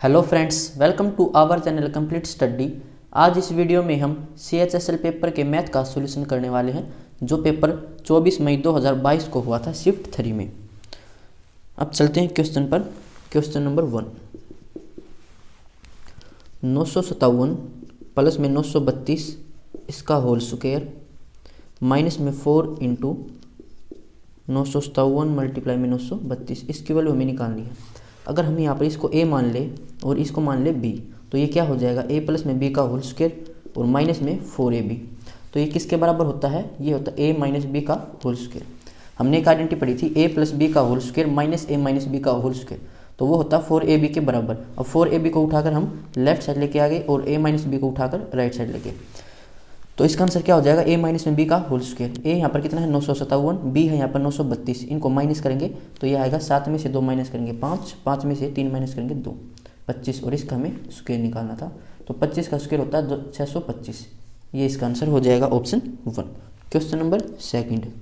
Hello friends, welcome to our channel complete study. आज इस video में हम CHSL पेपर के मैथ का सॉल्यूशन करने वाले हैं, जो पेपर 24 मई 2022 को हुआ था शिफ्ट 3 में। अब चलते हैं क्वेश्चन पर। क्वेश्चन नंबर 1, 957 प्लस में 932 इसका होल स्क्वायर माइनस में 4 इंटू 957 मल्टीप्लाई में 932, इसकी वैल्यू हमें निकालनी है। अगर हम यहाँ पर इसको a मान ले और इसको मान ले b, तो ये क्या हो जाएगा, a प्लस में b का होल स्क्वायर और माइनस में 4ab। तो ये किसके बराबर होता है, ये होता है a माइनस बी का होल स्क्वायर। हमने एक आइडेंटिटी पढ़ी थी a प्लस बी का whole square minus a minus b का होल स्क्वायर, तो वो होता है 4ab के बराबर। अब 4ab को उठाकर हम लेफ्ट साइड लेके आ गए और a माइनस बी को उठाकर राइट साइड लेके, तो इसका आंसर क्या हो जाएगा, a माइनस में b का होल स्क्वायर। a यहाँ पर कितना है 957, b है यहाँ पर 932, इनको माइनस करेंगे तो ये आएगा 7 में से 2 माइनस करेंगे 5, 5 में से 3 माइनस करेंगे 2, 25, और इसका हमें स्क्वायर निकालना था। तो 25 का स्क्वायर होता है 625। ये इसका आंसर हो जाएगा ऑप्शन 1। क्वेश्चन नंबर 2,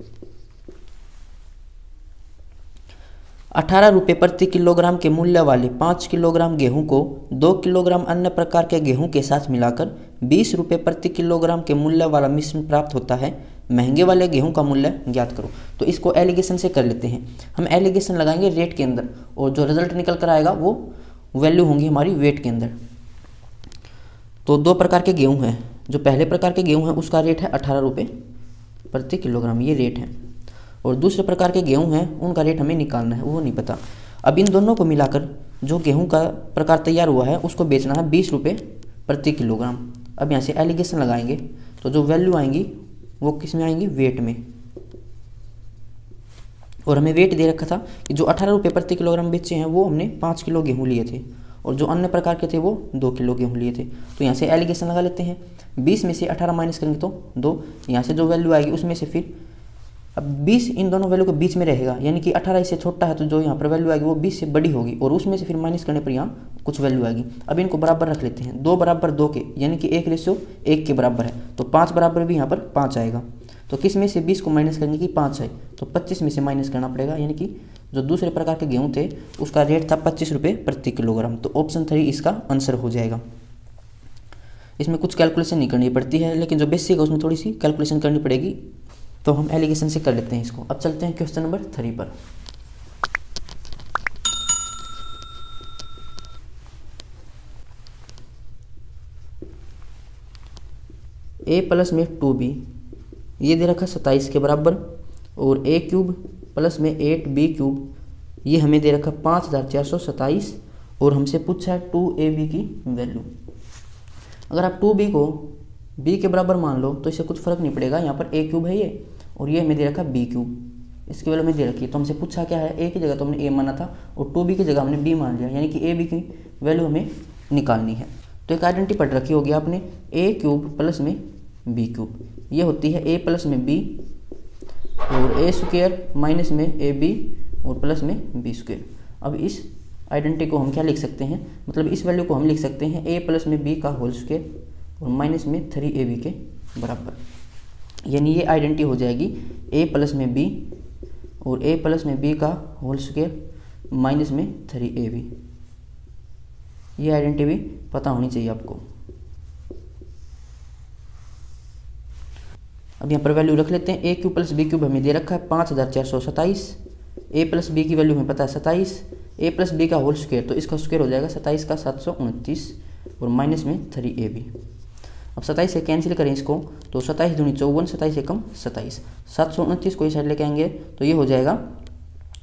18 रुपये प्रति किलोग्राम के मूल्य वाले 5 किलोग्राम गेहूं को 2 किलोग्राम अन्य प्रकार के गेहूं के साथ मिलाकर 20 रुपये प्रति किलोग्राम के मूल्य वाला मिश्रण प्राप्त होता है। महंगे वाले गेहूं का मूल्य ज्ञात करो। तो इसको एलिगेशन से कर लेते हैं। हम एलिगेशन लगाएंगे रेट के अंदर, और जो रिजल्ट निकल कर आएगा वो वैल्यू होंगी हमारी वेट के अंदर। तो 2 प्रकार के गेहूँ हैं। जो पहले प्रकार के गेहूँ हैं उसका रेट है 18 रुपये प्रति किलोग्राम, ये रेट है। और दूसरे प्रकार के गेहूं हैं उनका रेट हमें निकालना है, वो नहीं पता। अब इन दोनों को मिलाकर जो गेहूं का प्रकार तैयार हुआ है उसको बेचना है 20 रुपये प्रति किलोग्राम। अब यहाँ से एलिगेशन लगाएंगे तो जो वैल्यू आएंगी वो किस में आएंगी, वेट में। और हमें वेट दे रखा था कि जो 18 रुपये प्रति किलोग्राम बेचे हैं वो हमने 5 किलो गेहूँ लिए थे, और जो अन्य प्रकार के थे वो 2 किलो गेहूँ लिए थे। तो यहाँ से एलिगेशन लगा लेते हैं। 20 में से 18 माइनस करेंगे तो 2, यहाँ से जो वैल्यू आएगी उसमें से फिर अब 20 इन दोनों वैल्यू के बीच में रहेगा, यानी कि 18 इससे छोटा है तो जो यहाँ पर वैल्यू आएगी वो 20 से बड़ी होगी, और उसमें से फिर माइनस करने पर यहाँ कुछ वैल्यू आएगी। अब इनको बराबर रख लेते हैं, 2 बराबर 2 के, यानी कि 1:1 के बराबर है, तो 5 बराबर भी यहाँ पर 5 आएगा। तो किस में से 20 को माइनस करेंगे कि 5 है, तो 25 में से माइनस करना पड़ेगा, यानी कि जो दूसरे प्रकार के गेहूँ थे उसका रेट था 25 रुपये प्रति किलोग्राम। तो ऑप्शन 3 इसका आंसर हो जाएगा। इसमें कुछ कैलकुलेशन नहीं करनी पड़ती है, लेकिन जो बेसिक है उसमें थोड़ी सी कैलकुलेशन करनी पड़ेगी, तो हम एलिगेशन से कर लेते हैं इसको। अब चलते हैं क्वेश्चन नंबर 3 पर। a प्लस में 2b ये दे रखा 27 के बराबर, और a क्यूब प्लस में 8b क्यूब ये हमें दे रखा 5427, और हमसे पूछा है 2ab की वैल्यू। अगर आप 2b को b के बराबर मान लो तो इससे कुछ फर्क नहीं पड़ेगा, यहाँ पर a क्यूब है ये, और ये हमें दे रखा b क्यूब, इसकी वैल्यू हमें दे रखी है। तो हमसे पूछा क्या है, a की जगह तो हमने a माना था और 2b की जगह हमने b मान लिया, यानी कि ab की वैल्यू हमें निकालनी है। तो एक आइडेंटिटी पढ़ रखी होगी आपने, a क्यूब प्लस में b क्यूब, ये होती है a प्लस में b और a स्क्वायर माइनस में ab और प्लस में b स्क्वायर। अब इस आइडेंटिटी को हम क्या लिख सकते हैं, मतलब इस वैल्यू को हम लिख सकते हैं a प्लस में b का होल स्क्वायर और माइनस में 3ab के बराबर, यानी ये आइडेंटिटी हो जाएगी a प्लस में b और a प्लस में b का होल स्क्वायर माइनस में 3ab। ये आइडेंटिटी भी पता होनी चाहिए आपको। अब यहाँ पर वैल्यू रख लेते हैं। a cube plus b cube हमें दे रखा है 5427, a प्लस b की वैल्यू हमें पता है 27, a प्लस b का होल स्क्वायर, तो इसका स्क्वायर हो जाएगा 27 का 729 और माइनस में 3ab। अब 27 से कैंसिल करें इसको तो 27 दूनी 54, 27 से कम 27, 729 को इस साइड लेके आएंगे तो ये हो जाएगा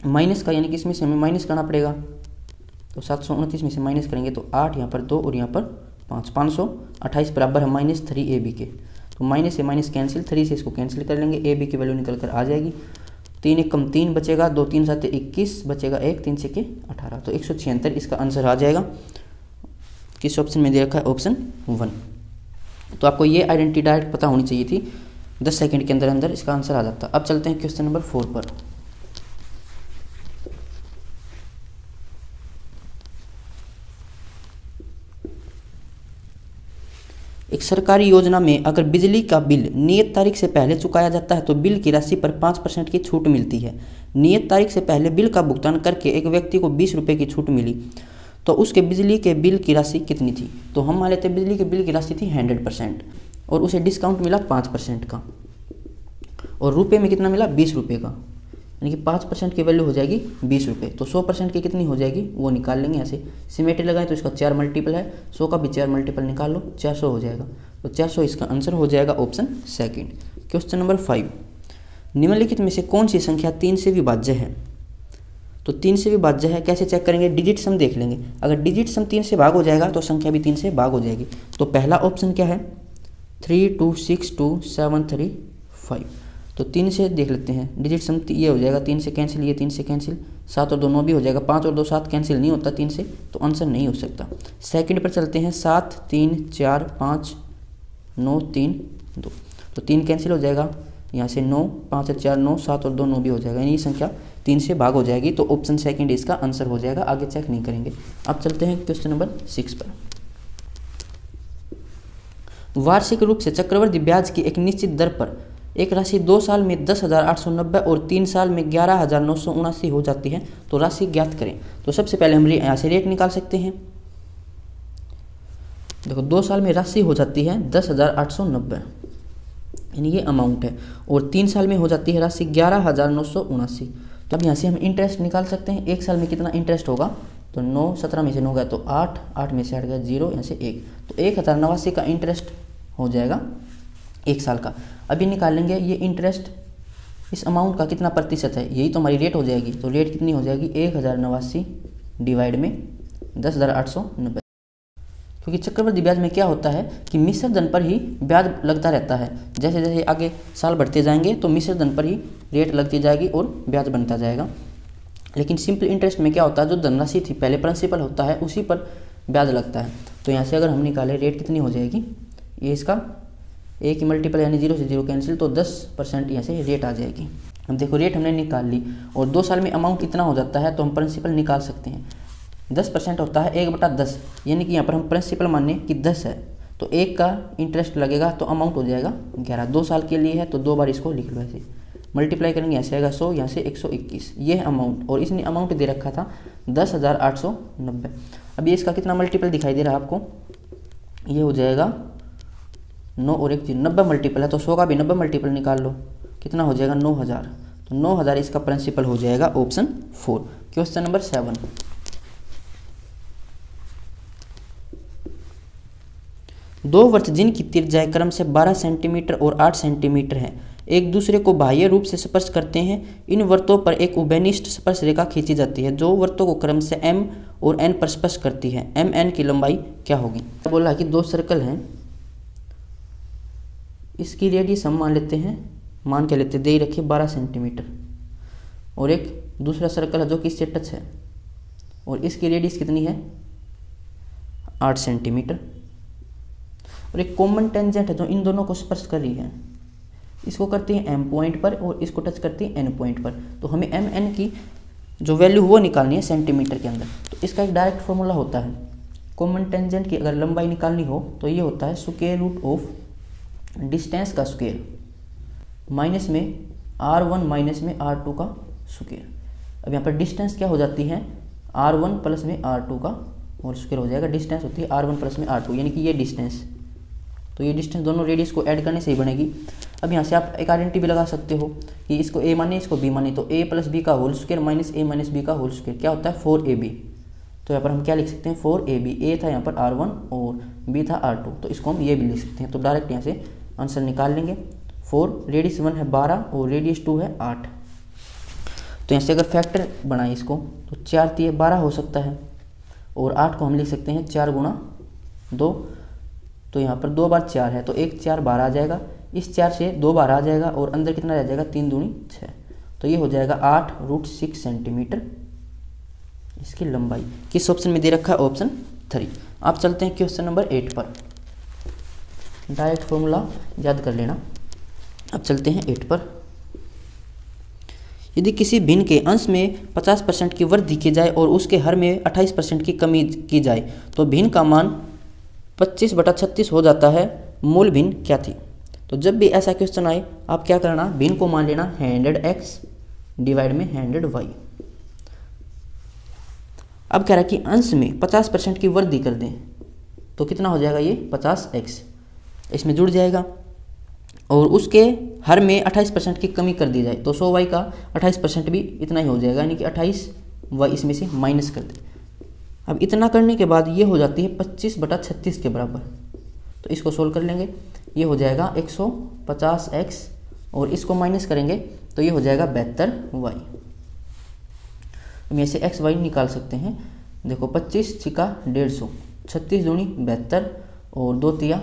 माइनस का, यानी कि इसमें से हमें माइनस करना पड़ेगा। तो 729 में से माइनस करेंगे तो 8, यहाँ पर 2 और यहाँ पर 5, 528 बराबर है माइनस 3ab के। तो माइनस से माइनस कैंसिल, 3 से इसको कैंसिल कर लेंगे, ab की वैल्यू निकल कर आ जाएगी। 3 1 कम 3 बचेगा, 2 3 7 21 बचेगा 1, 3 से 18, तो 176 इसका आंसर आ जाएगा। किस ऑप्शन में दे रखा है, ऑप्शन 1। तो आपको ये आइडेंटिटी डायरेक्ट पता होनी चाहिए थी, 10 सेकंड के अंदर अंदर इसका आंसर आ जाता। अब चलते हैं क्वेश्चन नंबर 4 पर। एक सरकारी योजना में अगर बिजली का बिल नियत तारीख से पहले चुकाया जाता है तो बिल की राशि पर 5% की छूट मिलती है। नियत तारीख से पहले बिल का भुगतान करके एक व्यक्ति को 20 रुपये की छूट मिली तो उसके बिजली के बिल की राशि कितनी थी। तो हम मान लेते हैं बिजली के बिल की राशि थी 100% और उसे डिस्काउंट मिला 5% का, और रुपये में कितना मिला 20 रुपये का, यानी कि 5% की वैल्यू हो जाएगी 20 रुपये। तो 100% की कितनी हो जाएगी वो निकाल लेंगे। ऐसे सिमेट्री लगाएं तो इसका 4 मल्टीपल है, 100 का भी 4 मल्टीपल निकाल लो, 400 हो जाएगा। तो 400 इसका आंसर हो जाएगा ऑप्शन सेकंड। क्वेश्चन नंबर 5, निम्नलिखित में से कौन सी संख्या 3 से विभाज्य है। तो 3 से विभाज्य है, कैसे चेक करेंगे, डिजिट सम देख लेंगे। अगर डिजिट सम 3 से भाग हो जाएगा तो संख्या भी 3 से भाग हो जाएगी। तो पहला ऑप्शन क्या है, 3 2 6 2 7 3 5। तो 3 से देख लेते हैं, डिजिट सम ये हो जाएगा, 3 से कैंसिल, ये 3 से कैंसिल, 7 और 2 9 भी हो जाएगा, 5 और 2 7 कैंसिल नहीं होता 3 से, तो आंसर नहीं हो सकता। सेकंड पर चलते हैं, 7 3 4 5 9 3 2। तो 3 कैंसिल हो जाएगा, यहाँ से 9, 5 और 4 9, 7 और 2 9 भी हो जाएगा, यानी ये संख्या 3 से भाग हो जाएगी। तो ऑप्शन सेकंड इसका आंसर हो जाएगा, आगे चेक नहीं करेंगे। अब चलते हैं क्वेश्चन नंबर 6 पर। वार्षिक रूप से चक्रवृद्धि ब्याज की एक निश्चित दर पर एक राशि 2 साल में 10,890 और 3 साल में 11,979 हो जाती है, तो राशि ज्ञात करें। तो सबसे पहले हम यहाँ से रेट निकाल सकते हैं। देखो 2 साल में राशि हो जाती है 10,890, यानी ये अमाउंट है, और 3 साल में हो जाती है राशि 11,979। तो अब यहाँ से हम इंटरेस्ट निकाल सकते हैं। 1 साल में कितना इंटरेस्ट होगा, तो 9 17 में से 9 गया तो 8, 8 में से 8 गया 0, यहाँ से 1, तो 1089 का इंटरेस्ट हो जाएगा 1 साल का। अभी निकाल लेंगे ये इंटरेस्ट, इस अमाउंट का कितना प्रतिशत है, यही तो हमारी रेट हो जाएगी। तो रेट कितनी हो जाएगी, 1089 डिवाइड में 10,890। क्योंकि चक्रवृद्धि ब्याज में क्या होता है कि मिश्र धन पर ही ब्याज लगता रहता है, जैसे जैसे आगे साल बढ़ते जाएंगे तो मिश्र धन पर ही रेट लगती जाएगी और ब्याज बनता जाएगा। लेकिन सिंपल इंटरेस्ट में क्या होता है, जो धनराशि थी पहले प्रिंसिपल होता है उसी पर ब्याज लगता है। तो यहाँ से अगर हम निकालें रेट कितनी हो जाएगी, ये इसका 1 की मल्टीपल यानी 0 से 0 कैंसिल, तो 10% यहाँ से रेट आ जाएगी। हम देखो रेट हमने निकाल ली, और 2 साल में अमाउंट कितना हो जाता है तो हम प्रिंसिपल निकाल सकते हैं। 10% होता है 1/10, यानी कि यहाँ पर हम प्रिंसिपल माने कि 10 है, तो 1 का इंटरेस्ट लगेगा तो अमाउंट हो जाएगा 11। 2 साल के लिए है तो 2 बार इसको लिख लो, ऐसे मल्टीप्लाई करेंगे, ऐसे आएगा 100, यहाँ से 121, ये है अमाउंट, और इसने अमाउंट दे रखा था 10,890। अब ये इसका कितना मल्टीपल दिखाई दे रहा है आपको, ये हो जाएगा 9 और 1 90 मल्टीपल है, तो 100 का भी 90 मल्टीपल निकाल लो, कितना हो जाएगा 9,000। तो 9,000 इसका प्रिंसिपल हो जाएगा ऑप्शन 4। क्वेश्चन नंबर 7, दो वृत्त जिनकी त्रिज्याएं क्रम से 12 सेंटीमीटर और 8 सेंटीमीटर है एक दूसरे को बाह्य रूप से स्पर्श करते हैं। इन वृत्तों पर एक उभयनिष्ठ स्पर्श रेखा खींची जाती है जो वृत्तों को क्रम से m और n पर स्पर्श करती है। m n की लंबाई क्या होगी। बोला कि 2 सर्कल हैं, इसकी रेडियस हम मान लेते हैं, मान के लेते दे ही रखिए 12 सेंटीमीटर, और एक दूसरा सर्कल है जो कि इससे टच है और इसकी रेडियस कितनी है 8 सेंटीमीटर, और एक कॉमन टेंजेंट है जो इन दोनों को स्पर्श कर रही है, इसको करती है m पॉइंट पर और इसको टच करती है n पॉइंट पर। तो हमें m n की जो वैल्यू वो निकालनी है सेंटीमीटर के अंदर। तो इसका एक डायरेक्ट फॉर्मूला होता है, कॉमन टेंजेंट की अगर लंबाई निकालनी हो तो ये होता है स्क्वायर रूट ऑफ डिस्टेंस का स्क्वायर माइनस में r1 माइनस में r2 का स्क्वायर। अब यहाँ पर डिस्टेंस क्या हो जाती है r1 प्लस में r2 का होल स्क्वायर हो जाएगा। डिस्टेंस होती है r1 प्लस में r2, यानी कि ये डिस्टेंस, तो ये डिस्टेंस दोनों रेडियस को ऐड करने से ही बनेगी। अब यहाँ से आप एक आइडेंटिटी भी लगा सकते हो कि इसको a माने इसको b माने, तो a प्लस बी का whole square minus a minus b का होल स्क्वायर क्या होता है 4ab। तो यहाँ पर हम क्या लिख सकते हैं 4ab, a था यहाँ पर r1 और b था r2, तो इसको हम ये भी लिख सकते हैं। तो डायरेक्ट यहाँ से आंसर निकाल लेंगे। 4 रेडियस 1 है 12 और रेडियस 2 है 8। तो यहाँ से अगर फैक्टर बनाए इसको तो 4 3 12 हो सकता है, और 8 को हम लिख सकते हैं 4 गुणा 2, तो यहाँ पर 2 बार 4 है तो 1 4 12 आ जाएगा, इस 4 से 2 बार आ जाएगा और अंदर कितना रह जाएगा 3 दूनी 6, तो ये हो जाएगा 8√6 सेंटीमीटर इसकी लंबाई। किस ऑप्शन में दे रखा है ऑप्शन 3। आप चलते हैं क्वेश्चन नंबर 8 पर, डायरेक्ट फॉर्मूला याद कर लेना। अब चलते हैं 8 पर। यदि किसी भिन्न के अंश में 50% की वृद्धि की जाए और उसके हर में 28% की कमी की जाए तो भिन्न का मान 25/36 हो जाता है। मूल भिन्न क्या थी। तो जब भी ऐसा क्वेश्चन आए आप क्या करना, भिन्न को मान लेना 100x डिवाइड में 100y। अब कह रहा है कि अंश में 50% की वृद्धि कर दें, तो कितना हो जाएगा ये 50x इसमें जुड़ जाएगा, और उसके हर में 28% की कमी कर दी जाए तो 100y का 28% भी इतना ही हो जाएगा, यानी कि 28y इसमें से माइनस कर दें। अब इतना करने के बाद ये हो जाती है 25/36 के बराबर, तो इसको सोल्व कर लेंगे, ये हो जाएगा 150x और इसको माइनस करेंगे तो ये हो जाएगा 72y। हम ऐसे x y निकाल सकते हैं। देखो 25 छिका 150, 36 दूनी 72 और 2 तिया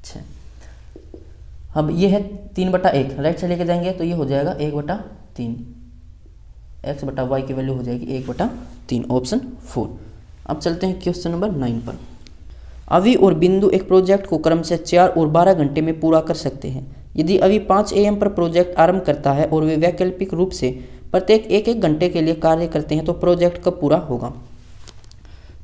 6। अब ये है 3/1, राइट से लेके जाएंगे तो ये हो जाएगा 1/3, x बटा वाई की वैल्यू हो जाएगी 1/3, ऑप्शन 4। अब चलते हैं क्वेश्चन नंबर 9 पर। अवि और बिंदु एक प्रोजेक्ट को क्रमशः 4 और 12 घंटे में पूरा कर सकते हैं। यदि अवि 5 AM पर प्रोजेक्ट आरंभ करता है और वे वैकल्पिक रूप से प्रत्येक 1-1 घंटे के लिए कार्य करते हैं तो प्रोजेक्ट कब पूरा होगा।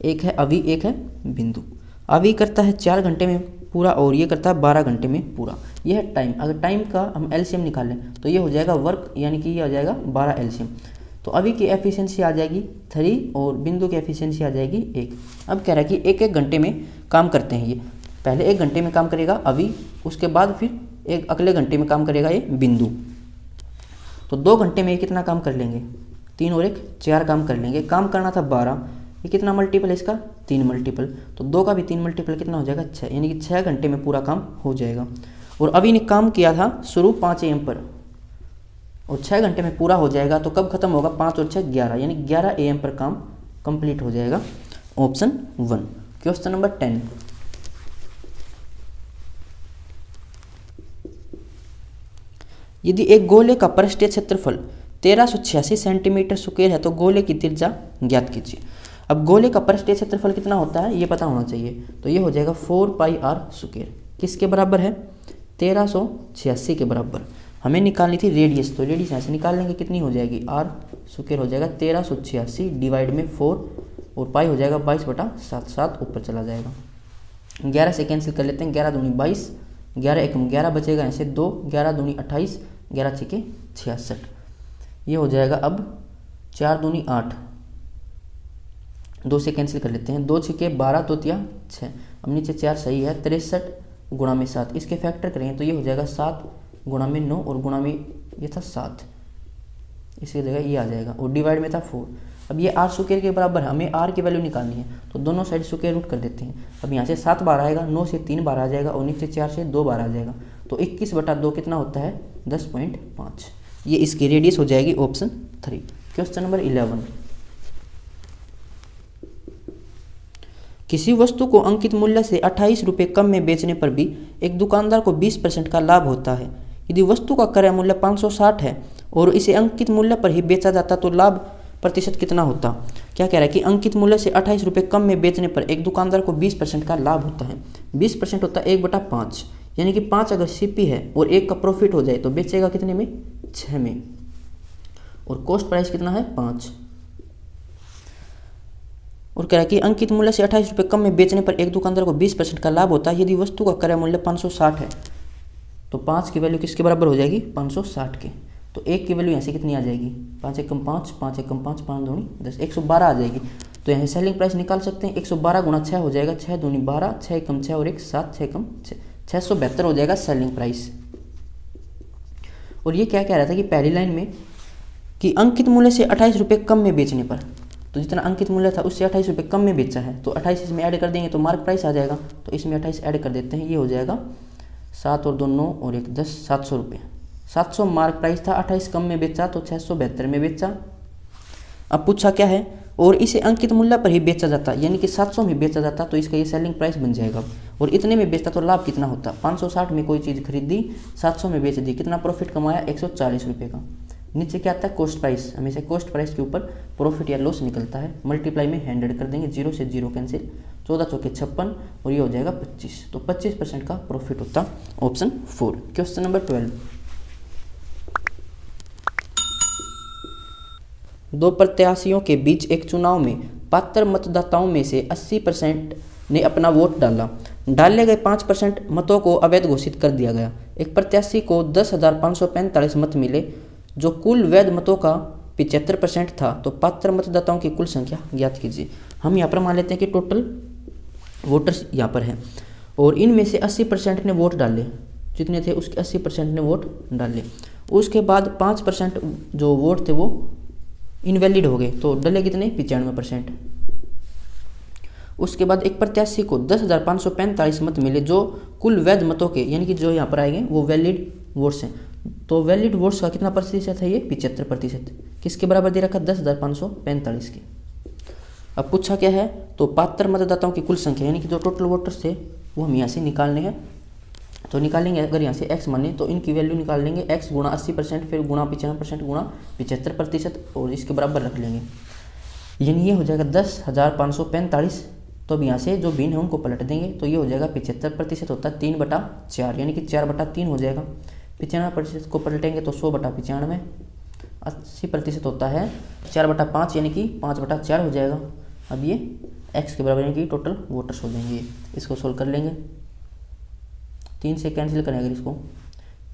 एक है अवि, एक है बिंदु। अवि करता है 4 घंटे में पूरा और ये करता है 12 घंटे में पूरा। यह है टाइम। अगर टाइम का हम एलसीएम निकालें तो ये हो जाएगा वर्क, यानी कि ये हो जाएगा 12 एलसीएम। तो अभी की एफिशिएंसी आ जाएगी 3 और बिंदु की एफिशिएंसी आ जाएगी 1। अब कह रहा है कि 1-1 घंटे में काम करते हैं ये। पहले 1 घंटे में काम करेगा अभी, उसके बाद फिर एक अगले घंटे में काम करेगा ये बिंदु। तो 2 घंटे में ये कितना काम कर लेंगे, 3 और 1 4 काम कर लेंगे। काम करना था 12, ये कितना मल्टीपल है इसका 3 मल्टीपल, तो 2 का भी 3 मल्टीपल कितना हो जाएगा 6, यानी कि 6 घंटे में पूरा काम हो जाएगा। और अभी ने काम किया था शुरू 5 AM पर और 6 घंटे में पूरा हो जाएगा, तो कब खत्म होगा 5 और 6 11, यानी 11 AM पर काम कंप्लीट हो जाएगा, ऑप्शन 1। Question number 10। यदि एक गोले का पृष्ठीय क्षेत्रफल 1386 सेंटीमीटर स्क्वायर है तो गोले की त्रिज्या ज्ञात कीजिए। अब गोले का पृष्ठीय क्षेत्रफल कितना होता है ये पता होना चाहिए, तो ये हो जाएगा 4πr स्क्वायर। किसके बराबर है 1386 के बराबर। हमें निकालनी थी रेडियस, तो रेडियस यहाँ से निकाल लेंगे, कितनी हो जाएगी r स्क्वायर हो जाएगा 1386 डिवाइड में 4 और पाई हो जाएगा 22/7, 7 ऊपर चला जाएगा। 11 से कैंसिल कर लेते हैं, 11 दूनी 22, 11 एकम 11 बचेगा यहाँ से 2, 11 दूनी 28, 11 छिके 66। ये हो जाएगा अब 4 दूनी 8, 2 से कैंसिल कर लेते हैं, 2 छिके 12, 2 तिया 6। अब नीचे 4 सही है, 63 गुणा में 7, इसके फैक्टर करेंगे तो ये हो जाएगा 7 गुणा में 9 और गुणा में ये था 7, इसकी जगह ये आ जाएगा, और डिवाइड में था 4। अब ये r स्क्वायर के बराबर है, हमें r की वैल्यू निकालनी है, तो दोनों साइड स्क्वायर रूट कर देते हैं। अब यहाँ से 7 बार आएगा, 9 से 3 बार आ जाएगा और नीचे 4 से 2 बार आ जाएगा, तो 21/2 कितना होता है 10.5। ये इसकी रेडियस हो जाएगी, ऑप्शन 3। Question number 11। किसी वस्तु को अंकित मूल्य से 28 रुपये कम में बेचने पर भी एक दुकानदार को 20% का लाभ होता है। यदि वस्तु का क्रय मूल्य 560 है और इसे अंकित मूल्य पर ही बेचा जाता तो लाभ प्रतिशत कितना होता। क्या कह रहा है कि अंकित मूल्य से 28 रुपये कम में बेचने पर एक दुकानदार को 20% का लाभ होता है। 20% होता है 1/5, यानी कि 5 अगर सीपी है और 1 का प्रॉफिट हो जाए तो बेचेगा कितने में 6 में, और कॉस्ट प्राइस कितना है 5। और कह रहा है कि अंकित मूल्य से 28 रुपये कम में बेचने पर एक दुकानदार को 20% का लाभ होता है यदि वस्तु का क्रय मूल्य 560 है, तो 5 की वैल्यू किसके बराबर हो जाएगी 560 के। तो 1 की वैल्यू यहाँ से कितनी आ जाएगी 5 एकम 5, 5 एकम 5, 5 दूनी 10, 112 आ जाएगी। तो यहाँ से सेलिंग प्राइस निकाल सकते हैं, 112 गुणा 6 हो जाएगा, 6 दूनी 12, 6 एकम 6 और 1 7, 6 एकम 6, 672 हो जाएगा सेलिंग प्राइस। और ये क्या कह रहा था कि पहली लाइन में कि अंकित मूल्य से 28 रुपये कम में बेचने पर, तो जितना अंकित मूल्य था उससे 28 रुपये कम में बेचा है, तो 28 इसमें ऐड कर देंगे तो मार्क प्राइस आ जाएगा, तो इसमें 28 ऐड कर देते हैं, ये हो जाएगा 7 और 2 9 और 1 10, 700 रुपये। 700 मार्क प्राइस था, 28 कम में बेचा तो 672 में बेचा। अब पूछा क्या है, और इसे अंकित मूल्य पर ही बेचा जाता, यानी कि 700 में बेचा जाता तो इसका ये सेलिंग प्राइस बन जाएगा। और इतने में बेचता तो लाभ कितना होता, 560 में कोई चीज़ खरीदी 700 में बेच दी, कितना प्रॉफिट कमाया 140 रुपये का। नीचे क्या आता है कॉस्ट प्राइस, हमेशा कॉस्ट प्राइस के ऊपर प्रॉफिट या लॉस निकलता है, मल्टीप्लाई में 100 कर देंगे, 0 से 0 कैंसिल, 14 चौके 56 और ये हो जाएगा 25, तो 25% का प्रॉफिट होता, ऑप्शन 4। Question number 12। 2 प्रत्याशियों के बीच एक चुनाव में पात्र मतदाताओं में से 80% ने अपना वोट डाला। डाले गए 5% मतों को अवैध घोषित कर दिया गया। एक प्रत्याशी को 10,545 मत मिले जो कुल वैध मतों का 75% था तो पात्र मतदाताओं की कुल संख्या ज्ञात कीजिए। हम यहाँ पर मान लेते हैं कि टोटल वोटर्स यहाँ पर हैं और इनमें से 80% ने वोट डाले, जितने थे उसके 80% ने वोट डाले। उसके बाद 5% जो वोट थे वो इनवैलिड हो गए, तो डले कितने 95%। उसके बाद एक प्रत्याशी को 10,545 मत मिले जो कुल वैध मतों के, यानी कि जो यहाँ पर आएंगे वो वैलिड वोट्स हैं। तो वैलिड वोट्स का कितना प्रतिशत है, ये 75%। किसके बराबर दे रखा, 10,545 के। अब पूछा क्या है, तो पात्र मतदाताओं की कुल संख्या यानी कि जो टोटल वोटर्स थे वो हम यहाँ से निकालने हैं। तो निकालेंगे, अगर यहाँ से x माने तो इनकी वैल्यू निकाल लेंगे, x गुणा 80% फिर गुणा 95% गुणा 75% और इसके बराबर रख लेंगे, यानी ये हो जाएगा 10,545। तो अब यहाँ से जो भिन्न है उनको पलट देंगे तो ये हो जाएगा 75% होता है 3/4, यानी कि 4/3 हो जाएगा। 95% को पलटेंगे तो 100/95। 80% होता है 4/5, यानी कि 5/4 हो जाएगा। अब ये x के बराबर यानी कि टोटल वोटर्स हो जाएंगे। इसको सोल्व कर लेंगे, 3 से कैंसिल करें अगर इसको,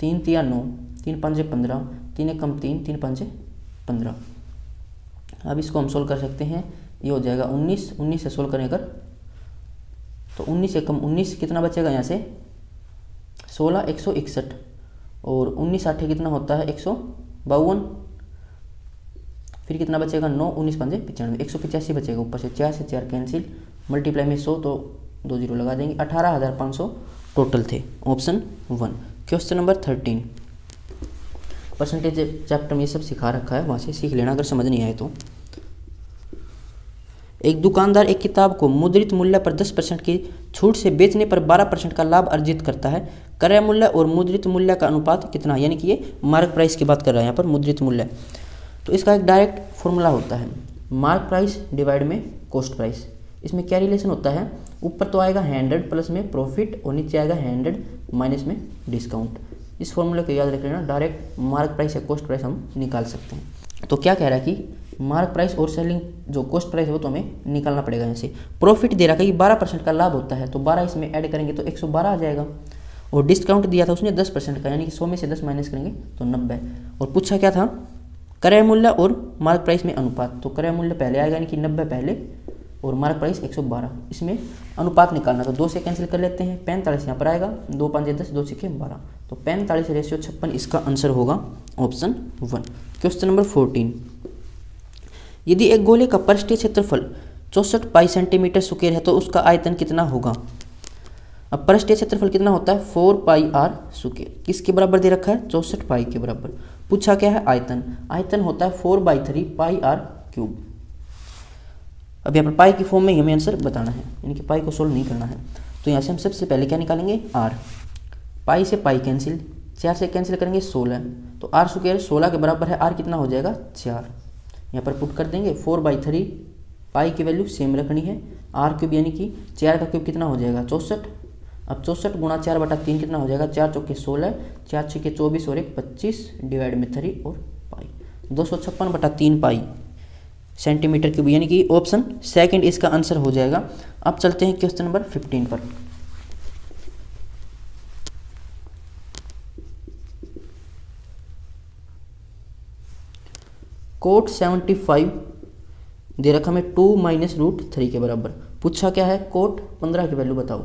3 तिया 9, 3 पंजे 15, 3 एक कम 3, 3 पंजे 15। अब इसको हम सोल्व कर सकते हैं, ये हो जाएगा 19। 19 से सोल्व करें अगर तो 19 से कम 19 कितना बचेगा यहाँ से 16, 161 और 19 8 कितना होता है 152, फिर कितना बचेगा 9, 19 पंजे 95, 185 बचेगा। ऊपर से 4 से 4 कैंसिल, मल्टीप्लाई में 100 तो 2 जीरो लगा देंगे। 18,500 टोटल थे, option 1। Question number 13, percentage chapter में ये सब सिखा रखा है, वहाँ से सीख लेना अगर समझ नहीं आए तो। एक दुकानदार एक किताब को मुद्रित मूल्य पर 10% की छूट से बेचने पर 12% का लाभ अर्जित करता है। क्रय मूल्य और मुद्रित मूल्य का अनुपात कितना, यानी कि ये मार्क प्राइस की बात कर रहा है यहाँ पर, मुद्रित मूल्य। तो इसका एक डायरेक्ट फॉर्मूला होता है, मार्क प्राइस डिवाइड में कॉस्ट प्राइस। इसमें क्या रिलेशन होता है, ऊपर तो आएगा 100 प्लस में प्रॉफिट और नीचे आएगा 100 माइनस में डिस्काउंट। इस फॉर्मूले को याद रख लेना, डायरेक्ट मार्क प्राइस या कॉस्ट प्राइस हम निकाल सकते हैं। तो क्या कह रहा है कि मार्क प्राइस और सेलिंग जो कॉस्ट प्राइस है वो तो हमें निकालना पड़ेगा। यहाँ से प्रॉफिट दे रहा है कि 12% का लाभ होता है, तो 12 इसमें ऐड करेंगे तो 112 आ जाएगा। और डिस्काउंट दिया था उसने 10% का, यानी कि 100 में से 10 माइनस करेंगे तो 90। और पूछा क्या था, क्रय मूल्य और मार्क प्राइस में अनुपात। तो क्रय मूल्य पहले आएगा, यानी कि 90 पहले और मार्क प्राइस 112। इसमें अनुपात निकालना, तो 2 से कैंसिल कर लेते हैं, 45 यहाँ पर आएगा, 2 5 10, 2 6 12, तो 45:56 इसका आंसर होगा ऑप्शन 1। क्वेश्चन नंबर 14, यदि एक गोले का पृष्ठीय क्षेत्रफल 64 पाई सेंटीमीटर स्क्वायर है तो उसका आयतन कितना होगा। अब पृष्ठीय क्षेत्रफल कितना होता है 4 पाई आर स्क्वायर, किसके बराबर दे रखा है 64 पाई के बराबर। पूछा क्या है आयतन, आयतन होता है 4/3 पाई आर क्यूब। अब यहाँ पर पाई की फॉर्म में हमें आंसर बताना है, यानी कि पाई को सोल्व नहीं करना है। तो यहाँ से हम सबसे पहले क्या निकालेंगे आर, पाई से पाई कैंसिल, 4 से कैंसिल करेंगे 16, तो आर स्क्वायर 16 के बराबर है, आर कितना हो जाएगा 4। यहाँ पर पुट कर देंगे 4/3, पाई की वैल्यू सेम रखनी है, आर क्यूब यानी कि 4 का क्यूब कितना हो जाएगा 64। अब 64 गुणा 4/3 कितना हो जाएगा, 4 चौके 16, 4 छक्के 24 और 1 25 डिवाइड में 3 और पाई, 256/3 पाई सेंटीमीटर क्यूब, यानी कि ऑप्शन सेकंड इसका आंसर हो जाएगा। अब चलते हैं क्वेश्चन नंबर 15 पर। कोट 75 दे रखा हमें 2 माइनस √3 के बराबर। पूछा क्या है कोट 15 की वैल्यू बताओ।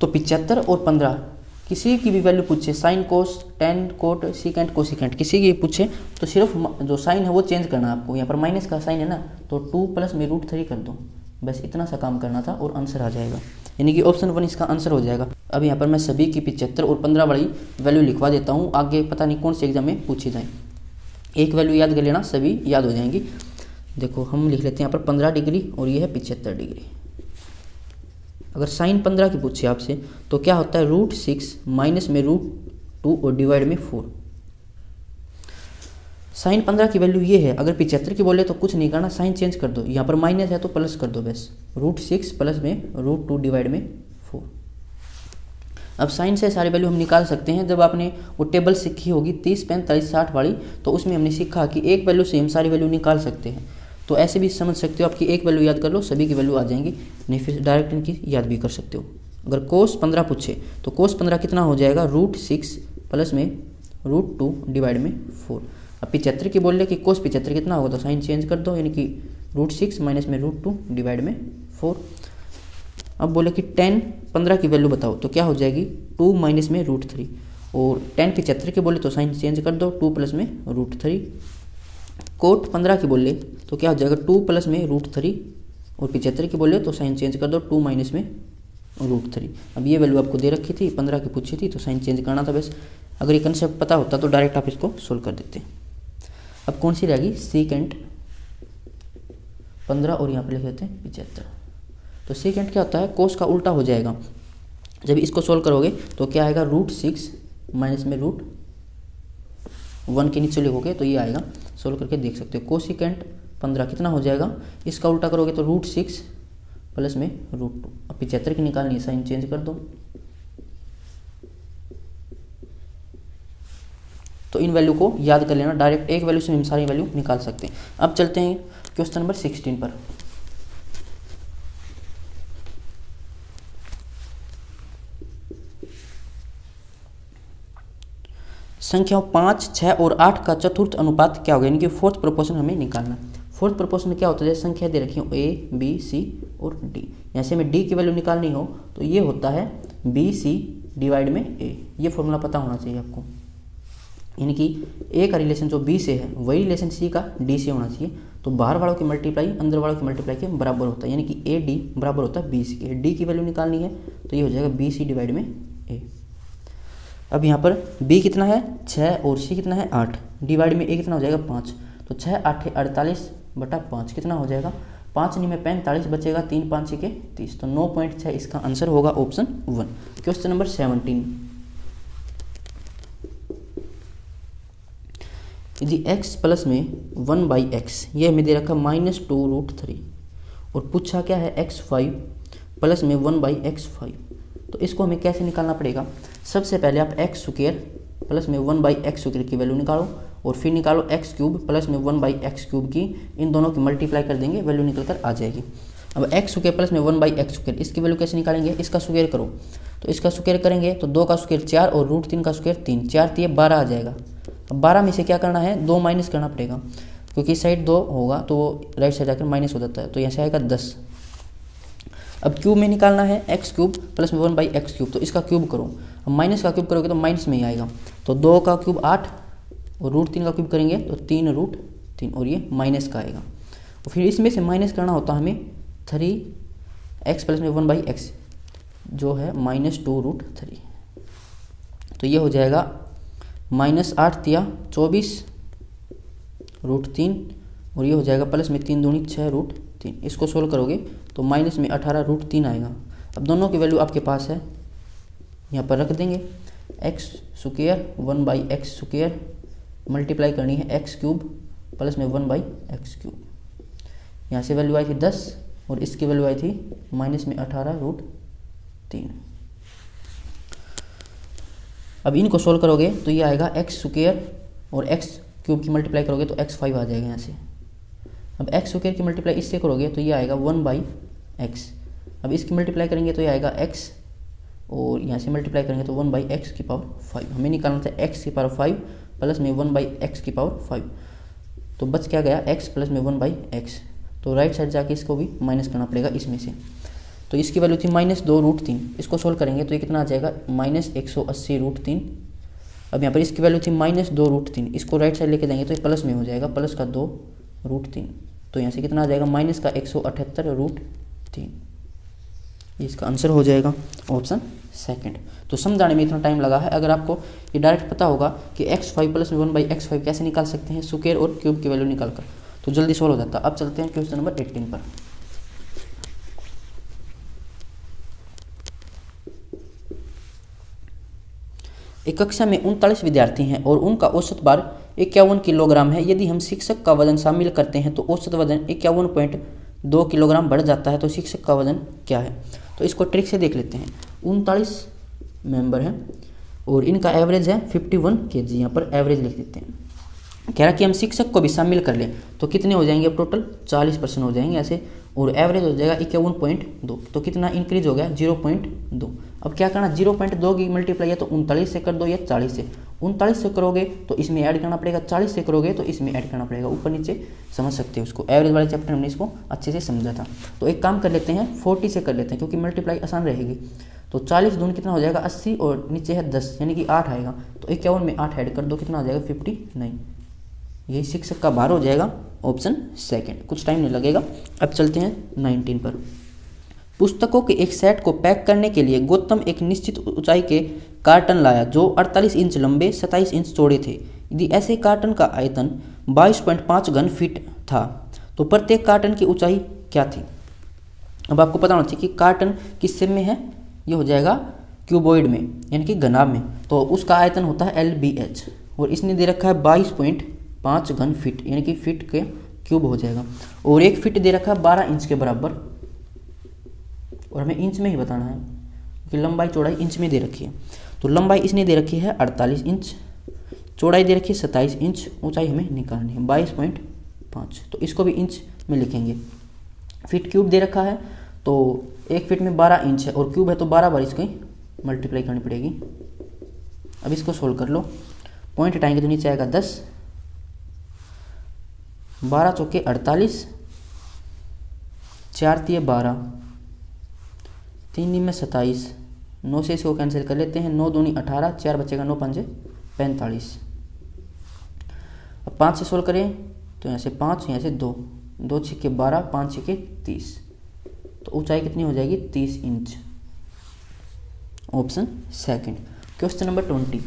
तो 75 और 15 किसी की भी वैल्यू पूछे, sine cos ten coat secant cosecant किसी की पूछे तो सिर्फ जो साइन है वो चेंज करना है आपको। यहाँ पर माइनस का साइन है ना, तो 2 प्लस में √3 कर दो, बस इतना सा काम करना था और आंसर आ जाएगा, यानी कि ऑप्शन 1 इसका आंसर हो जाएगा। अब यहाँ पर मैं सभी की 75 और 15 वाली वैल्यू लिखवा देता हूँ, आगे पता नहीं कौन से एग्जाम में पूछी जाए। एक वैल्यू याद कर लेना, सभी याद हो जाएंगी। देखो हम लिख लेते हैं यहाँ पर 15 डिग्री और ये है 75 डिग्री। अगर साइन 15 की पूछे आपसे तो क्या होता है √6 माइनस में √2 और डिवाइड में 4। साइन 15 की वैल्यू ये है, अगर 75 की बोले तो कुछ नहीं करना, साइन चेंज कर दो, यहाँ पर माइनस है तो प्लस कर दो बस, √6 प्लस में √2 डिवाइड में 4। अब साइन से सारी वैल्यू हम निकाल सकते हैं। जब आपने वो टेबल सीखी होगी 30 45 60 वाली, तो उसमें हमने सीखा कि एक वैल्यू से हम सारी वैल्यू निकाल सकते हैं। तो ऐसे भी समझ सकते हो, आपकी एक वैल्यू याद कर लो, सभी की वैल्यू आ जाएंगी, नहीं फिर डायरेक्ट इनकी याद भी कर सकते हो। अगर कोस 15 पूछे तो कोस 15 कितना हो जाएगा √6 प्लस में √2 डिवाइड में 4। अब 75 की बोल रहे कि कोस 75 कितना होगा, तो साइन चेंज कर दो, यानी कि √6 माइनस में √2 डिवाइड में 4। अब बोले कि tan 15 की वैल्यू बताओ, तो क्या हो जाएगी 2 माइनस में √3, और tan 75 के बोले तो साइन चेंज कर दो, 2 प्लस में √3। कोट 15 की बोले तो क्या हो जाएगा 2 प्लस में √3, और 75 की बोले तो साइन चेंज कर दो, 2 माइनस में √3। अब ये वैल्यू आपको दे रखी थी, 15 की पूछी थी, तो साइन चेंज करना था बस। अगर ये कंसेप्ट पता होता तो डायरेक्ट आप इसको सोल्व कर देते। अब कौन सी रहेगी, सेकेंड 15 और यहाँ पर लिख देते हैं 75। तो सेकेंड क्या होता है, कोस का उल्टा हो जाएगा। जब इसको सोल्व करोगे तो क्या आएगा √6 माइनस में √1 के नीचे लिखोगे तो ये आएगा, सोल्व करके देख सकते हो। कोसिकेंट 15 कितना हो जाएगा, इसका उल्टा करोगे तो √6 प्लस में √2। अब 75 की निकालनी है, साइन चेंज कर दो। तो इन वैल्यू को याद कर लेना, डायरेक्ट एक वैल्यू से हम सारी वैल्यू निकाल सकते हैं। अब चलते हैं क्वेश्चन नंबर 16 पर। संख्याओं 5, 6 और 8 का चतुर्थ अनुपात क्या होगा, यानी कि फोर्थ प्रोपोर्शन हमें निकालना। फोर्थ प्रोपोर्शन क्या होता है, जैसे संख्या दे रखी हो A, B, C और D, यहाँ से हमें D की वैल्यू निकालनी हो तो ये होता है BC डिवाइड में A। ये फॉर्मूला पता होना चाहिए आपको, यानी कि A का रिलेशन जो B से है वही रिलेशन C का D से होना चाहिए। तो बाहर वालों की मल्टीप्लाई अंदर वालों की मल्टीप्लाई के बराबर होता है, यानी कि AD बराबर होता है BC के। D की वैल्यू निकालनी है तो ये हो जाएगा BC डिवाइड में A। अब यहाँ पर B कितना है 6 और C कितना है 8, डिवाइड में A कितना हो जाएगा 5। तो 6 8 48/5 कितना हो जाएगा, 5 9 में 45 बचेगा, 3 5 के 30। तो 9.6 इसका आंसर होगा ऑप्शन 1। क्वेश्चन नंबर 17, यदि x प्लस में 1/x, ये हमें दे रखा -2√3, और पूछा क्या है x5 प्लस में 1/x5, तो इसको हमें कैसे निकालना पड़ेगा। सबसे पहले आप x² प्लस में 1/x² की वैल्यू निकालो, और फिर निकालो x³ प्लस में 1/x³ की, इन दोनों की मल्टीप्लाई कर देंगे, वैल्यू निकल कर आ जाएगी। अब x² प्लस में 1/x², इसकी वैल्यू कैसे निकालेंगे, इसका स्क्वायर करो। तो इसका स्क्वायर करेंगे तो 2 का स्क्वायर 4 और √3 का स्क्वायर 3, 4 3 12 आ जाएगा। अब 12 में से क्या करना है, 2 माइनस करना पड़ेगा, क्योंकि इस साइड 2 होगा तो राइट साइड जाकर माइनस हो जाता है, तो यहाँ से आएगा 10। अब क्यूब में निकालना है x³ प्लस में 1/x³, तो इसका क्यूब करो। अब माइनस का क्यूब करोगे तो माइनस में ही आएगा, तो 2 का क्यूब 8 और √3 का क्यूब करेंगे तो 3√3, और ये माइनस का आएगा। और फिर इसमें से माइनस करना होता है हमें 3x प्लस में 1/x, जो है -2√3। तो ये हो जाएगा -8 3 24√3, और ये हो जाएगा प्लस में 3 दूनी 6√3। इसको सोल्व करोगे तो माइनस में 18√3 आएगा। अब दोनों की वैल्यू आपके पास है, यहाँ पर रख देंगे। x² 1/x² मल्टीप्लाई करनी है x³ प्लस में 1/x³। यहाँ से वैल्यू आई थी 10 और इसकी वैल्यू आई थी माइनस में 18√3। अब इनको सोल्व करोगे तो ये आएगा x² और x³ की मल्टीप्लाई करोगे तो x5 आ जाएगा यहाँ से। अब x² की मल्टीप्लाई इससे करोगे तो ये आएगा 1/x। अब इसकी मल्टीप्लाई करेंगे तो ये आएगा x, और यहाँ से मल्टीप्लाई करेंगे तो 1/x⁵। हमें निकालना था x⁵ प्लस में 1/x⁵। तो बच क्या गया x प्लस में 1/x, तो राइट साइड जाके इसको भी माइनस करना पड़ेगा इसमें से। तो इसकी वैल्यू थी -2√3, इसको सोल्व करेंगे तो ये कितना आ जाएगा -180√3। अब यहाँ पर इसकी वैल्यू थी -2√3, इसको राइट साइड लेके जाएंगे तो ये प्लस में हो जाएगा, प्लस का 2√3। तो यहाँ से कितना आ जाएगा माइनस का 178√3। इसका आंसर हो जाएगा ऑप्शन सेकंड। तो समझाने में इतना टाइम लगा है। अगर आपको ये डायरेक्ट पता होगा कि x5 प्लस में 1/x5 कैसे निकाल सकते हैं स्क्वायर और क्यूब की वैल्यू निकालकर, तो जल्दी सॉल्व हो जाता। अब चलते हैं क्वेश्चन नंबर 18 पर। एक कक्षा में 39 विद्यार्थी हैं और उनका औसत भार 51 किलोग्राम है। यदि हम शिक्षक का वजन शामिल करते हैं तो औसत वजन 51.2 किलोग्राम बढ़ जाता है, तो शिक्षक का वजन क्या है। तो इसको ट्रिक से देख लेते हैं। 39 मेंबर हैं और इनका एवरेज है 51 kg, यहाँ पर एवरेज लिख देते हैं। कह रहा कि हम शिक्षक को भी शामिल कर लें तो कितने हो जाएंगे, अब टोटल 40% हो जाएंगे ऐसे, और एवरेज हो जाएगा 51.2। तो कितना इंक्रीज हो गया 0.2। अब क्या करना, 0.2 की मल्टीप्लाई या तो 39 से कर दो या 40 से। 39 से करोगे तो इसमें ऐड करना पड़ेगा, 40 से करोगे तो इसमें ऐड करना पड़ेगा, ऊपर नीचे समझ सकते हो उसको। एवरेज वाले चैप्टर हमने इसको अच्छे से समझा था। तो एक काम कर लेते हैं 40 से कर लेते हैं क्योंकि मल्टीप्लाई आसान रहेगी। तो 40 दूनी कितना हो जाएगा 80 और नीचे है 10 यानी कि 8 आएगा। तो 51 में 8 ऐड कर दो, कितना हो जाएगा 59। यही 6 का 12 हो जाएगा, ऑप्शन सेकंड। कुछ टाइम नहीं लगेगा। अब चलते हैं 19 पर। पुस्तकों के एक सेट को पैक करने के लिए गौतम एक निश्चित ऊंचाई के कार्टन लाया जो 48 इंच लंबे 27 इंच चौड़े थे। यदि ऐसे कार्टन का आयतन 22.5 घन फीट था तो प्रत्येक कार्टन की ऊंचाई क्या थी। अब आपको पता होना चाहिए कि कार्टन किस में है, ये हो जाएगा क्यूबॉइड में यानी कि घनाभ में। तो उसका आयतन होता है LBH और इसने दे रखा है 22.5 घन फीट यानी कि फीट के क्यूब हो जाएगा। और एक फीट दे रखा है 12 इंच के बराबर और हमें इंच में ही बताना है कि लंबाई चौड़ाई इंच में दे रखी है। तो लंबाई इसने दे रखी है 48 इंच, चौड़ाई दे रखी है 27 इंच, ऊंचाई हमें निकालनी है 22.5। तो इसको भी इंच में लिखेंगे। फीट क्यूब दे रखा है तो एक फीट में 12 इंच है और क्यूब है तो 12 बार इसकी मल्टीप्लाई करनी पड़ेगी। अब इसको सोल्व कर लो, पॉइंट हटाएंगे तो नीचे आएगा 10, 12 चौके 48, 4 तिये 12, 3 में 27, 9 से इसको कैंसिल कर लेते हैं, 9 दूनी 18, 4 बचेगा 9 पंजे 45। अब 5 से सोल्व करें तो यहाँ से 5, यहाँ से 2, 2 छिक्के 12, 5 छिक्के 30। तो ऊंचाई कितनी हो जाएगी 30 inch, option second. Question number 20।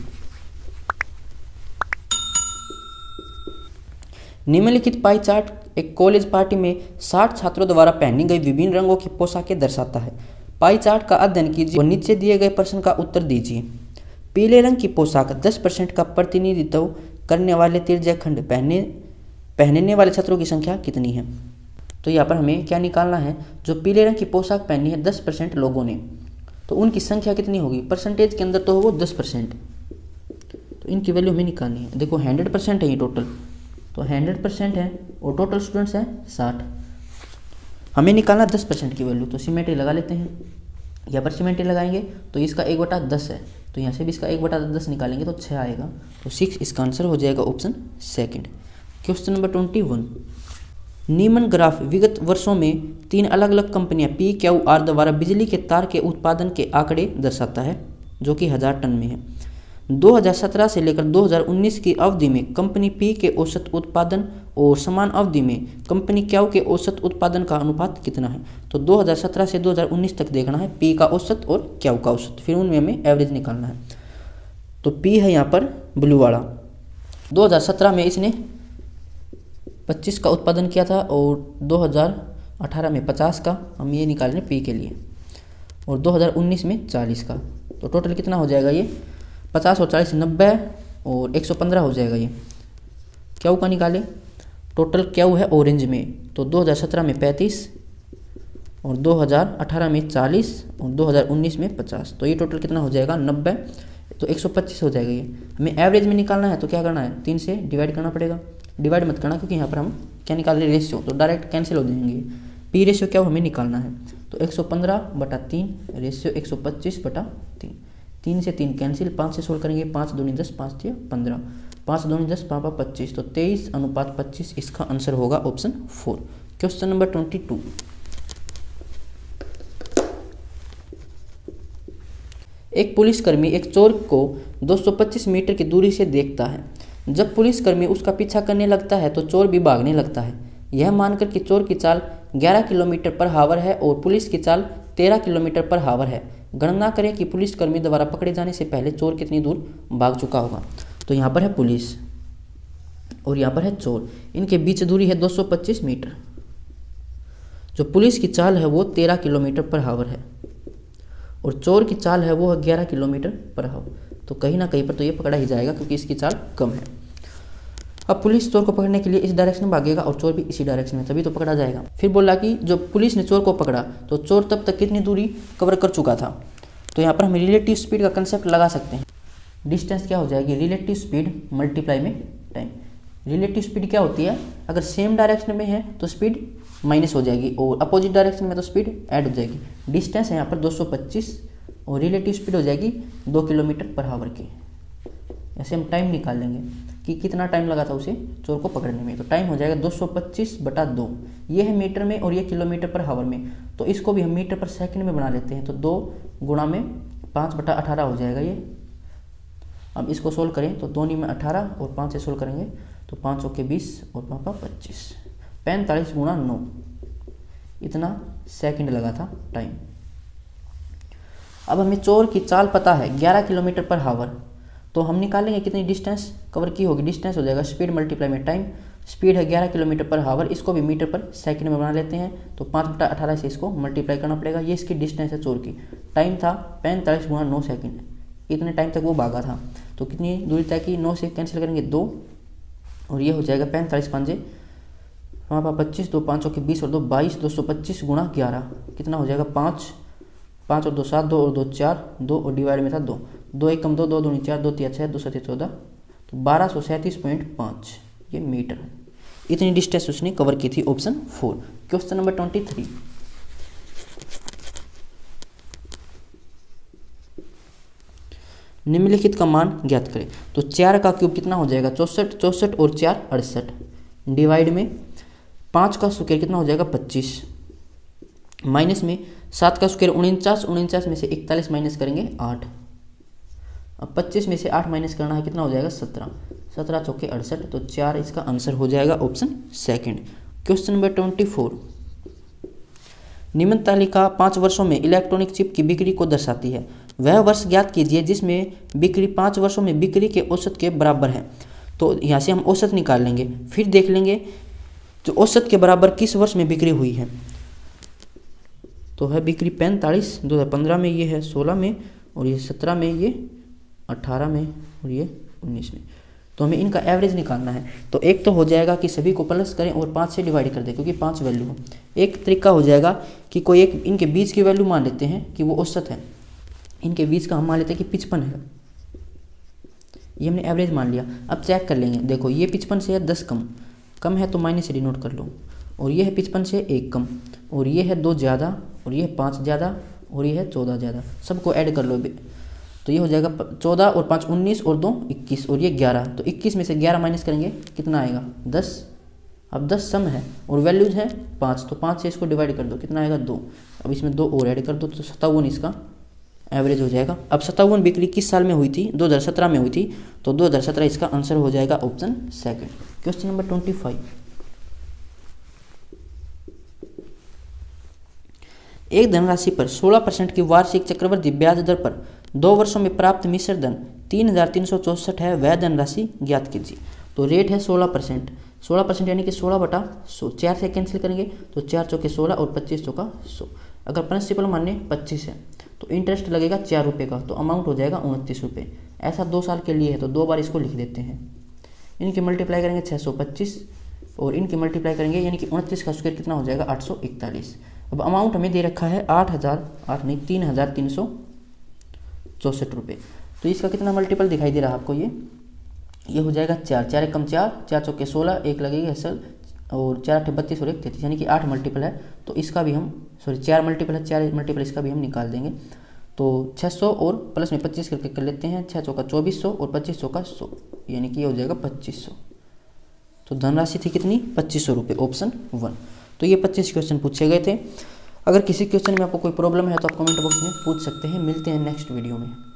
निम्नलिखित पाई चार्ट एक कॉलेज पार्टी में 60 छात्रों द्वारा पहनी गई विभिन्न रंगों की पोशाकें दर्शाता है। पाई चार्ट का अध्ययन कीजिए और नीचे दिए गए प्रश्न का उत्तर दीजिए। पीले रंग की पोशाक 10% का प्रतिनिधित्व करने वाले तिर्यक खंड पहनने वाले छात्रों की संख्या कितनी है। तो यहाँ पर हमें क्या निकालना है, जो पीले रंग की पोशाक पहनी है 10% लोगों ने, तो उनकी संख्या कितनी होगी। परसेंटेज के अंदर तो वो 10%, तो इनकी वैल्यू हमें निकालनी है। देखो 100% है ये टोटल, तो 100% है और टोटल स्टूडेंट्स हैं 60। हमें निकालना 10% की वैल्यू, तो सिमेट्री लगा लेते हैं। यहाँ पर सिमेट्री लगाएंगे तो इसका 1/10 है, तो यहाँ से भी इसका 1/10 निकालेंगे तो 6 आएगा। तो 6 इसका आंसर हो जाएगा, ऑप्शन सेकंड। Question number 21। नीमन ग्राफ विगत वर्षों में 3 अलग अलग कंपनियां PQR द्वारा बिजली के तार के उत्पादन के आंकड़े दर्शाता है जो कि 1000 टन में है। 2017 से लेकर 2019 की अवधि में कंपनी P के औसत उत्पादन और समान अवधि में कंपनी Q के औसत उत्पादन का अनुपात कितना है। तो 2017 से 2019 तक देखना है P का औसत और Q का औसत, फिर उनमें हमें एवरेज निकालना है। तो P है यहाँ पर ब्लू वाला, 2017 में इसने 25 का उत्पादन किया था और 2018 में 50 का, हम ये निकाल रहे हैं P के लिए, और 2019 में 40 का। तो टोटल कितना हो जाएगा ये 50 और 40 90 और 115 हो जाएगा। ये Q का निकाले, टोटल Q है ऑरेंज में, तो 2017 में 35 और 2018 में 40 और 2019 में 50। तो ये टोटल कितना हो जाएगा 90, तो 125 हो जाएगा। ये हमें एवरेज में निकालना है तो क्या करना है 3 से डिवाइड करना पड़ेगा। डिवाइड मत करना क्योंकि यहाँ पर हम क्या निकाल रहे हैं रेशियो, तो डायरेक्ट कैंसिल हो जाएंगे। P रेशियो क्या हमें निकालना है, तो 115/3 रेशियो 125/3, 3 से 3 कैंसिल, 5 से सोल्व करेंगे, 5 दूनी 10, 5 3 15, 5 दूनी 10, 5 25, तो 23:25 इसका आंसर होगा, ऑप्शन 4। Question number 22। एक पुलिसकर्मी एक चोर को 225 मीटर की दूरी से देखता है। जब पुलिसकर्मी उसका पीछा करने लगता है तो चोर भी भागने लगता है। यह मानकर कि चोर की चाल 11 किलोमीटर/आवर है और पुलिस की चाल 13 किलोमीटर/आवर है, गणना करें कि पुलिसकर्मी द्वारा पकड़े जाने से पहले चोर कितनी दूर भाग चुका होगा। तो यहाँ पर है पुलिस और यहाँ पर है चोर, इनके बीच दूरी है 225 मीटर। जो पुलिस की चाल है वो 13 किलोमीटर/आवर है और चोर की चाल है वो 11 किलोमीटर/आवर। तो कहीं ना कहीं पर तो ये पकड़ा ही जाएगा क्योंकि इसकी चाल कम है। अब पुलिस चोर को पकड़ने के लिए इस डायरेक्शन में भागेगा और चोर भी इसी डायरेक्शन में, तभी तो पकड़ा जाएगा। फिर बोला कि जो पुलिस ने चोर को पकड़ा तो चोर तब तक कितनी दूरी कवर कर चुका था। तो यहाँ पर हम रिलेटिव स्पीड का कंसेप्ट लगा सकते हैं। डिस्टेंस क्या हो जाएगी, रिलेटिव स्पीड मल्टीप्लाई में टाइम। रिलेटिव स्पीड क्या होती है, अगर सेम डायरेक्शन में है तो स्पीड माइनस हो जाएगी और अपोजिट डायरेक्शन में तो स्पीड ऐड हो जाएगी। डिस्टेंस है यहाँ पर 225 और रिलेटिव स्पीड हो जाएगी 2 किलोमीटर/आवर की। ऐसे हम टाइम निकाल लेंगे कि कितना टाइम लगा था उसे चोर को पकड़ने में। तो टाइम हो जाएगा 225/2। ये है मीटर में और ये किलोमीटर पर हावर में। तो इसको भी हम मीटर पर सेकंड में बना लेते हैं। तो 2 गुणा में 5/18 हो जाएगा ये। अब इसको सोल्व करें तो 2 में 18 और 5 से सोल्व करेंगे तो 5 के 20 और 5 25, 45 गुणा 9, इतना सेकंड लगा था टाइम। अब हमें चोर की चाल पता है 11 किलोमीटर पर हावर। तो हम निकालेंगे कितनी डिस्टेंस कवर की होगी। डिस्टेंस हो जाएगा स्पीड मल्टीप्लाई में टाइम। स्पीड है 11 किलोमीटर पर हावर, इसको भी मीटर पर सेकंड में बना लेते हैं। तो 5/18 से इसको मल्टीप्लाई करना पड़ेगा। ये इसकी डिस्टेंस है चोर की। टाइम था 45 गुणा 9 सेकंड, इतने टाइम तक वो भागा था। तो कितनी दूरी तय की, 9 से कैंसिल करेंगे 2 और ये हो जाएगा 45 5 25, 2 5 के 20 और 2 22, 225 गुणा 11 कितना हो जाएगा 5, 5 और 2 7, 2 और 2 4, 2 और डिवाइड में था 2, 2 1 कम 2, 2 दूनी 4, 2 3 6, 2 7 14, तो 1237.5 ये मीटर। इतनी डिस्टेंस उसने कवर की थी। ऑप्शन 4। Question number 23। निम्नलिखित का मान ज्ञात करें। तो 4 का क्यूब कितना हो जाएगा 64, 64 और 4 68, डिवाइड में 5 का स्क्वायर कितना हो जाएगा 25, माइनस में 7 का स्क्वायर 49, 49 में से 41 माइनस करेंगे 8। अब 25 में से 8 माइनस करना है, कितना हो जाएगा 17, 17 चौके 68, तो 4 इसका आंसर हो जाएगा ऑप्शन सेकंड। Question number 24। निम्न तालिका 5 वर्षों में इलेक्ट्रॉनिक चिप की बिक्री को दर्शाती है। वह वर्ष ज्ञात कीजिए जिसमें बिक्री 5 वर्षों में बिक्री के औसत के बराबर है। तो यहाँ से हम औसत निकाल लेंगे, फिर देख लेंगे जो औसत के बराबर किस वर्ष में बिक्री हुई है। तो है बिक्री 45, 2015 में, ये है 16 में, और ये 17 में, ये 18 में, और ये 19 में। तो हमें इनका एवरेज निकालना है। तो एक तो हो जाएगा कि सभी को प्लस करें और 5 से डिवाइड कर दें, क्योंकि 5 वैल्यू हो। एक तरीका हो जाएगा कि कोई एक इनके बीच की वैल्यू मान लेते हैं कि वो औसत है। इनके बीच का हम मान लेते हैं कि 55 है, ये हमने एवरेज मान लिया। अब चेक कर लेंगे, देखो ये 55 से है 10 कम, कम है तो माइनस से डिनोट कर लो, और ये है 55 से 1 कम, और ये है 2 ज़्यादा, और ये है 5 ज़्यादा, और ये है 14 ज़्यादा। सबको ऐड कर लो, तो ये हो जाएगा 14 और 5 19 और 2 21, और ये 11। तो 21 में से 11 माइनस करेंगे कितना आएगा 10। अब 10 सम है और वैल्यूज है 5, तो 5 से इसको डिवाइड कर दो, कितना आएगा 2। अब इसमें 2 और ऐड कर दो, तो 57 इसका एवरेज हो जाएगा। अब 57 बिक्री किस साल में हुई थी, 2017 में हुई थी, तो 2017 इसका आंसर हो जाएगा ऑप्शन सेकंड। Question number 25। एक धनराशि पर 16% की वार्षिक चक्रवृद्धि ब्याज दर पर 2 वर्षों में प्राप्त मिश्र धन 3364 है। वह धनराशि ज्ञात कीजिए। तो रेट है 16%, 16% यानी कि 16/100, 4 से कैंसिल करेंगे तो 4 चौके 16 और 25 चौका 100। अगर प्रिंसिपल माने 25 है तो इंटरेस्ट लगेगा 4 रुपये का, तो अमाउंट हो जाएगा 29 रुपये। ऐसा 2 साल के लिए है तो 2 बार इसको लिख देते हैं। इनकी मल्टीप्लाई करेंगे 625 और इनकी मल्टीप्लाई करेंगे यानी कि 29 का स्क्वायर कितना हो जाएगा 841। अब अमाउंट हमें दे रखा है 3364 रुपये। तो इसका कितना मल्टीपल दिखाई दे रहा है आपको, ये हो जाएगा 4, 4 कम 4, 4 चौके 16, 1 लगेगी असल, और 4 8 32 और 1 33, यानी कि 8 मल्टीपल है। तो इसका भी हम 4 मल्टीपल है, 4 मल्टीपल इसका भी हम निकाल देंगे। तो 600 और प्लस में 25 करके कर लेते हैं, 6 चौका 2400 और 25 चौका 100, यानी कि ये हो जाएगा 2500। तो धनराशि थी कितनी 2500 रुपये, ऑप्शन 1। तो ये 25 क्वेश्चन पूछे गए थे। अगर किसी क्वेश्चन में आपको कोई प्रॉब्लम है तो आप कमेंट बॉक्स में पूछ सकते हैं। मिलते हैं नेक्स्ट वीडियो में।